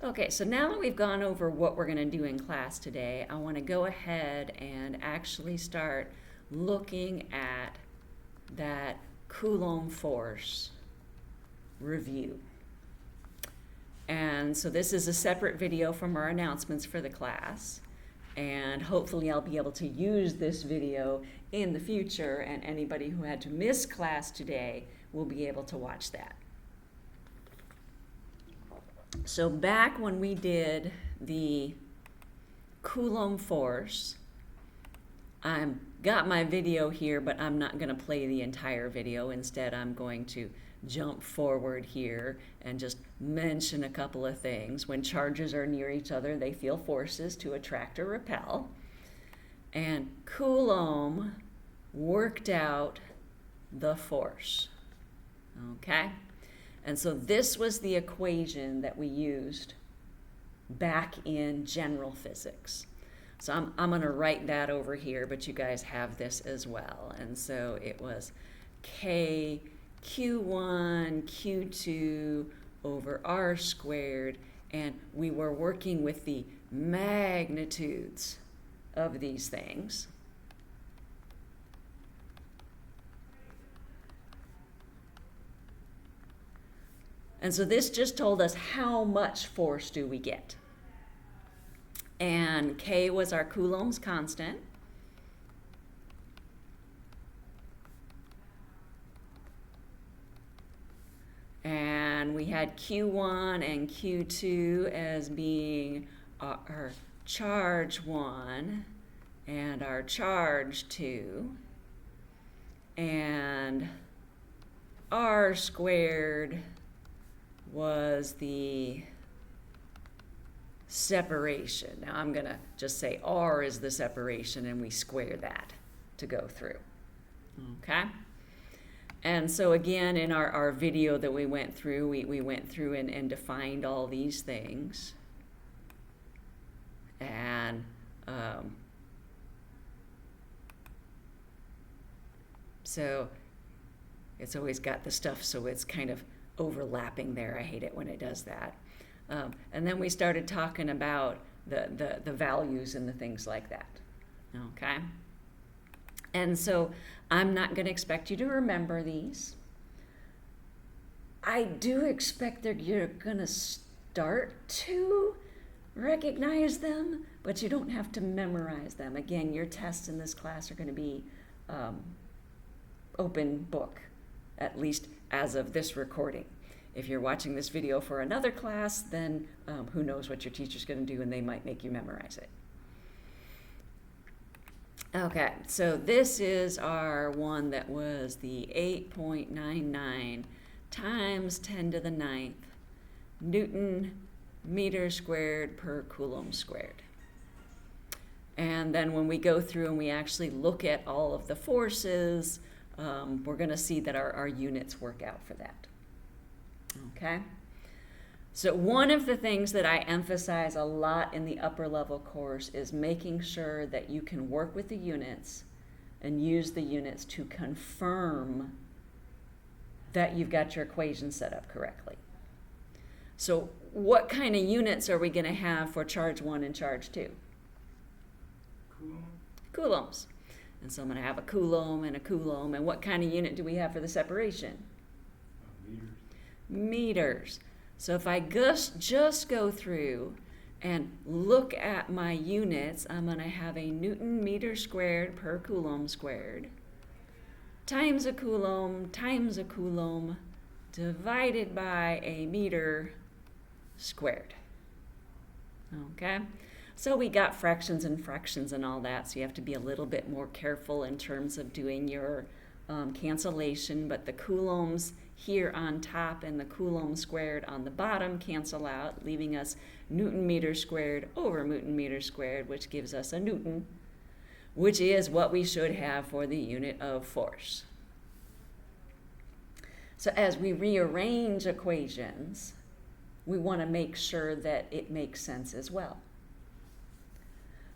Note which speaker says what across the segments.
Speaker 1: Okay, so now that we've gone over what we're going to do in class today, I want to go ahead and actually start looking at that Coulomb force review. And so this is a separate video from our announcements for the class. And hopefully I'll be able to use this video in the future, and anybody who had to miss class today will be able to watch that. So back when we did the Coulomb force, I've got my video here, but I'm not going to play the entire video. Instead, I'm going to jump forward here and just mention a couple of things. When charges are near each other, they feel forces to attract or repel. And Coulomb worked out the force. Okay? And so this was the equation that we used back in general physics. So I'm going to write that over here, but you guys have this as well. And so it was K Q1 Q2 over R squared, and we were working with the magnitudes of these things. And so this just told us how much force do we get. And K was our Coulomb's constant. And we had Q1 and Q2 as being our charge 1 and our charge 2. And R squared was the separation. Now I'm going to just say R is the separation, and we square that to go through. Okay? And so again, in our video that we went through, we went through and defined all these things. And so it's always got the stuff, so it's kind of overlapping there. I hate it when it does that. And then we started talking about the values and the things like that. Okay? And so I'm not going to expect you to remember these. I do expect that you're going to start to recognize them, but you don't have to memorize them. Again, your tests in this class are going to be open book, at least as of this recording. If you're watching this video for another class, then who knows what your teacher's going to do, and they might make you memorize it. Okay, so this is our one that was the 8.99 times 10 to the 9th Newton meter squared per Coulomb squared. And then when we go through and we actually look at all of the forces, we're going to see that our units work out for that. Okay? So one of the things that I emphasize a lot in the upper level course is making sure that you can work with the units and use the units to confirm that you've got your equation set up correctly. So what kind of units are we going to have for charge 1 and charge 2? Coulombs. And so I'm going to have a Coulomb and a Coulomb. And what kind of unit do we have for the separation?
Speaker 2: Meters.
Speaker 1: Meters. So if I just go through and look at my units, I'm going to have a Newton meter squared per Coulomb squared times a Coulomb divided by a meter squared. Okay? So we got fractions and all that, so you have to be a little bit more careful in terms of doing your cancellation, but the coulombs here on top and the Coulomb squared on the bottom cancel out, leaving us Newton meter squared over Newton meter squared, which gives us a Newton, which is what we should have for the unit of force. So as we rearrange equations, we want to make sure that it makes sense as well.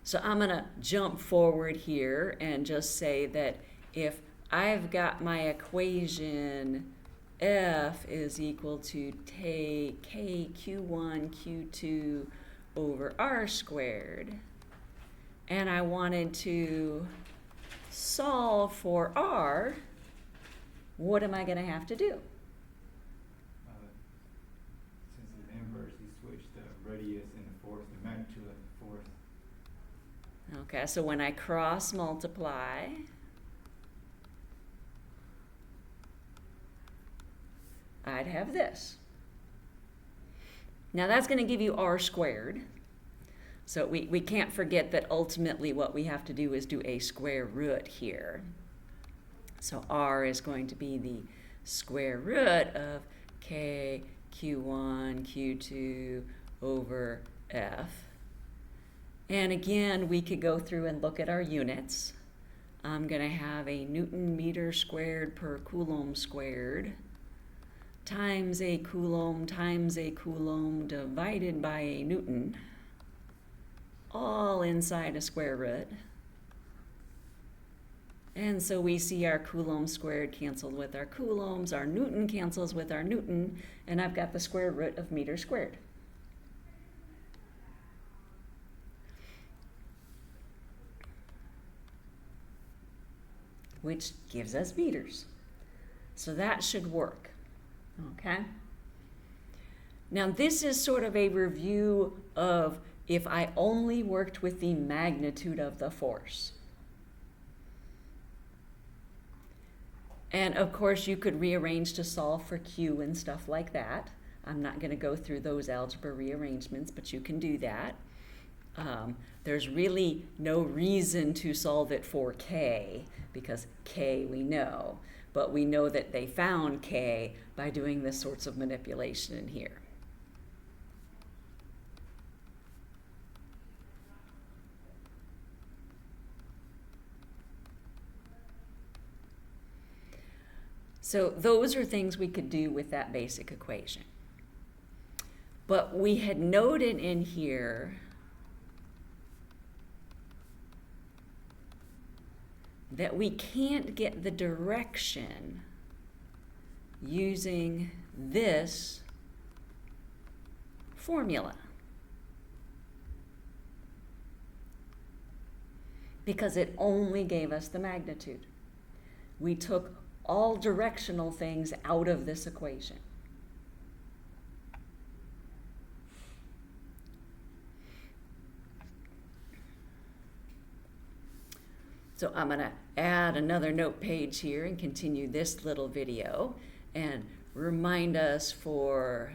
Speaker 1: So I'm going to jump forward here and just say that if I've got my equation F is equal to take K Q1 Q2 over R squared. And I wanted to solve for R, what am I going to have to do?
Speaker 2: Since it's inverse, you switch the radius and the force, the magnitude of the force.
Speaker 1: Okay, so when I cross multiply, I'd have this. Now that's going to give you R squared. So we can't forget that ultimately what we have to do is do a square root here. So R is going to be the square root of K Q1 Q2 over F. And again, we could go through and look at our units. I'm going to have a Newton meter squared per Coulomb squared times a Coulomb divided by a Newton, all inside a square root. And so we see our Coulomb squared canceled with our Coulombs, our Newton cancels with our Newton, and I've got the square root of meter squared. Which gives us meters. So that should work, okay? Now this is sort of a review of if I only worked with the magnitude of the force. And of course you could rearrange to solve for Q and stuff like that. I'm not going to go through those algebra rearrangements, but you can do that. There's really no reason to solve it for K, because K we know, but we know that they found K by doing this sorts of manipulation in here. So those are things we could do with that basic equation. But we had noted in here that we can't get the direction using this formula, because it only gave us the magnitude. We took all directional things out of this equation. So I'm going to add another note page here and continue this little video and remind us for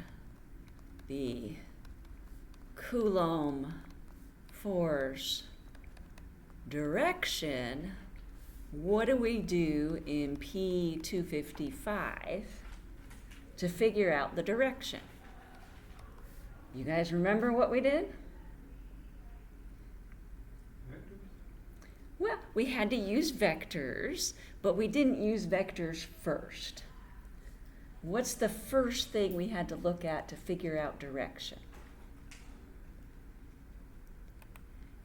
Speaker 1: the Coulomb force direction, what do we do in P255 to figure out the direction? You guys remember what we did? Well, we had to use vectors, but we didn't use vectors first. What's the first thing we had to look at to figure out direction?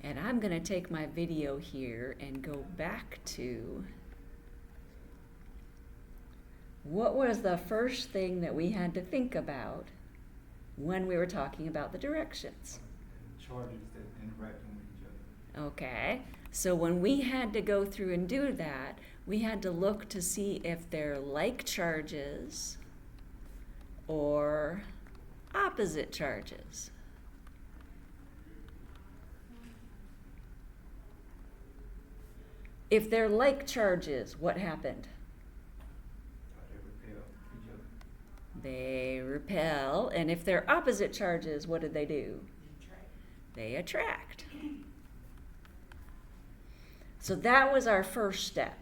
Speaker 1: And I'm going to take my video here and go back to what was the first thing that we had to think about when we were talking about the directions.
Speaker 2: Charges that interacting with each other.
Speaker 1: Okay, so when we had to go through and do that, we had to look to see if they're like charges or opposite charges. If they're like charges, what happened?
Speaker 2: They repel each other.
Speaker 1: They repel, and if they're opposite charges, what did they do? They attract. So that was our first step.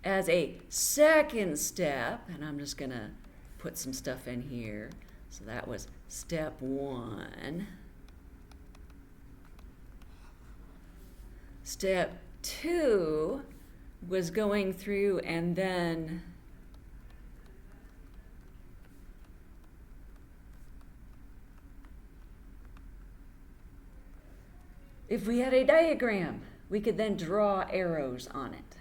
Speaker 1: As a second step, and I'm just going to put some stuff in here. So that was step 1. Step 2 was going through and then if we had a diagram, we could then draw arrows on it.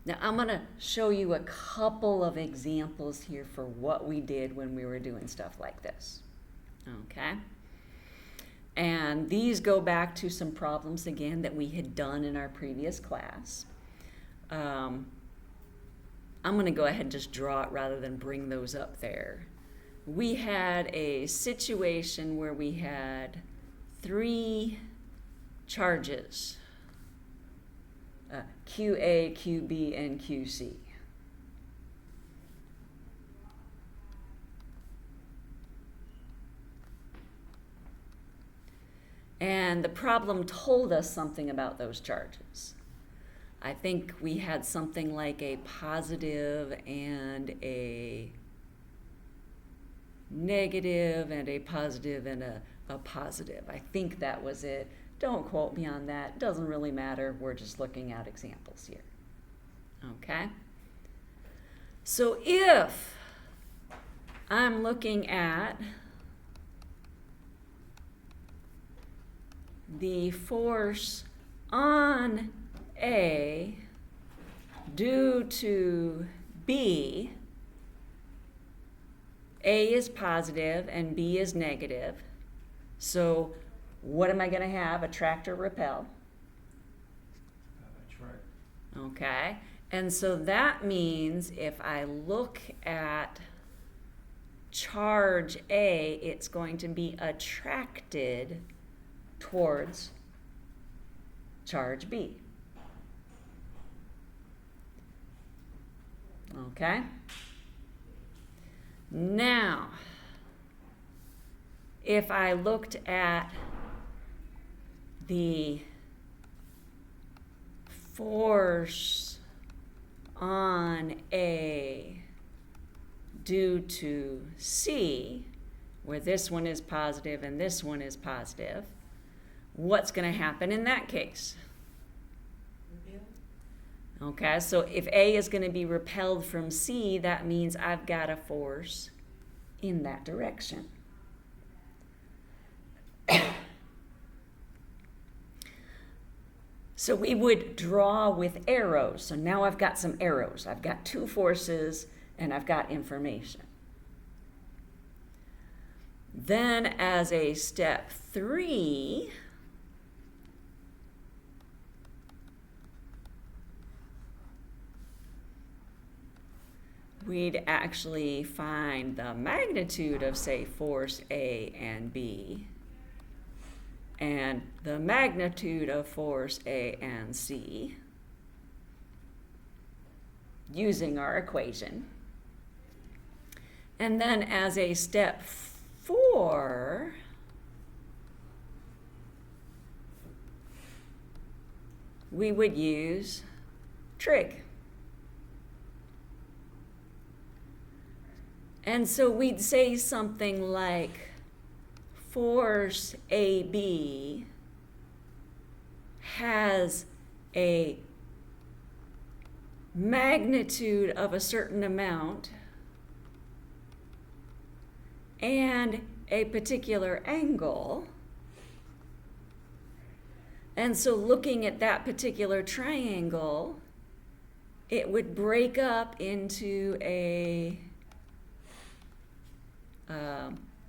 Speaker 1: Now I'm going to show you a couple of examples here for what we did when we were doing stuff like this. Okay? And these go back to some problems again that we had done in our previous class. I'm going to go ahead and just draw it rather than bring those up there. We had a situation where we had 3 charges, QA, QB, and QC. And the problem told us something about those charges. I think we had something like a positive and a negative and a positive and a positive. I think that was it. Don't quote me on that. Doesn't really matter. We're just looking at examples here. Okay? So if I'm looking at the force on A due to B, A is positive and B is negative. So what am I going to have? Attract or repel?
Speaker 2: Attract.
Speaker 1: Okay. And so that means if I look at charge A, it's going to be attracted towards charge B. Okay? Now, if I looked at the force on A due to C, where this one is positive and this one is positive, what's going to happen in that case? Okay, so if A is going to be repelled from C, that means I've got a force in that direction. So we would draw with arrows. So now I've got some arrows. I've got 2 forces and I've got information. Then as a step 3, we'd actually find the magnitude of, say, force A and B, and the magnitude of force A and C, using our equation. And then as a step 4, we would use trig. And so we'd say something like force AB has a magnitude of a certain amount and a particular angle. And so looking at that particular triangle, it would break up into a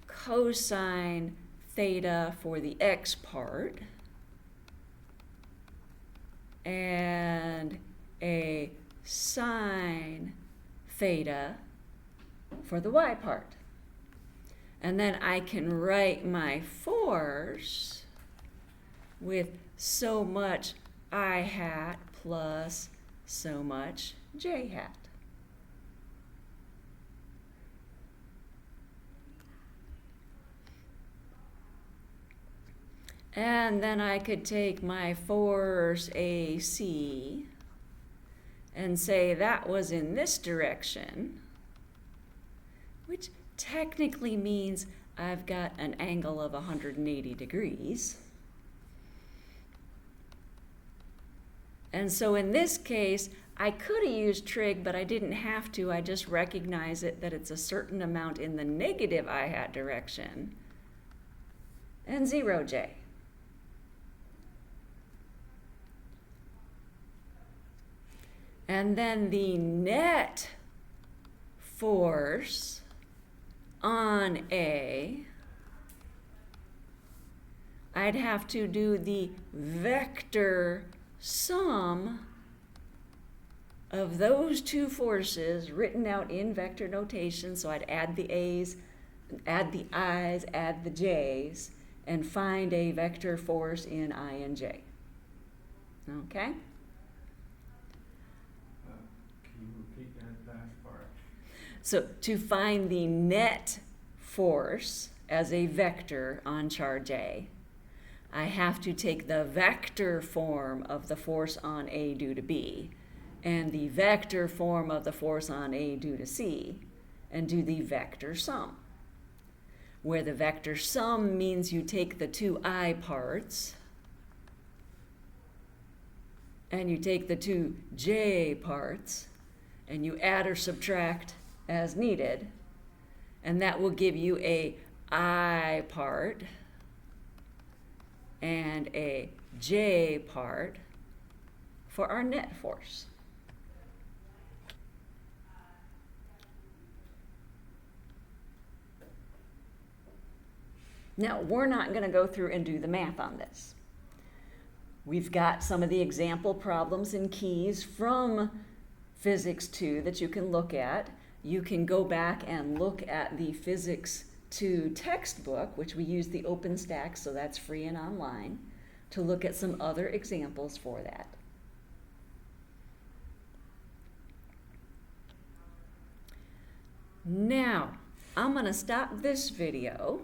Speaker 1: cosine theta for the x part and a sine theta for the y part. And then I can write my force with so much I hat plus so much j hat. And then I could take my force AC and say that was in this direction, which technically means I've got an angle of 180 degrees. And so in this case, I could have used trig, but I didn't have to. I just recognize it that it's a certain amount in the negative I hat direction and 0j. And then the net force on A, I'd have to do the vector sum of those two forces written out in vector notation. So I'd add the A's, add the I's, add the J's, and find a vector force in I and J. Okay?
Speaker 2: Can you repeat that last part?
Speaker 1: So to find the net force as a vector on charge A, I have to take the vector form of the force on A due to B and the vector form of the force on A due to C and do the vector sum. Where the vector sum means you take the two I parts and you take the two J parts and you add or subtract as needed, and that will give you a I part and a J part for our net force. Now, we're not going to go through and do the math on this. We've got some of the example problems and keys from Physics 2 that you can look at. You can go back and look at the Physics 2 textbook, which we use the OpenStax, so that's free and online, to look at some other examples for that. Now, I'm going to stop this video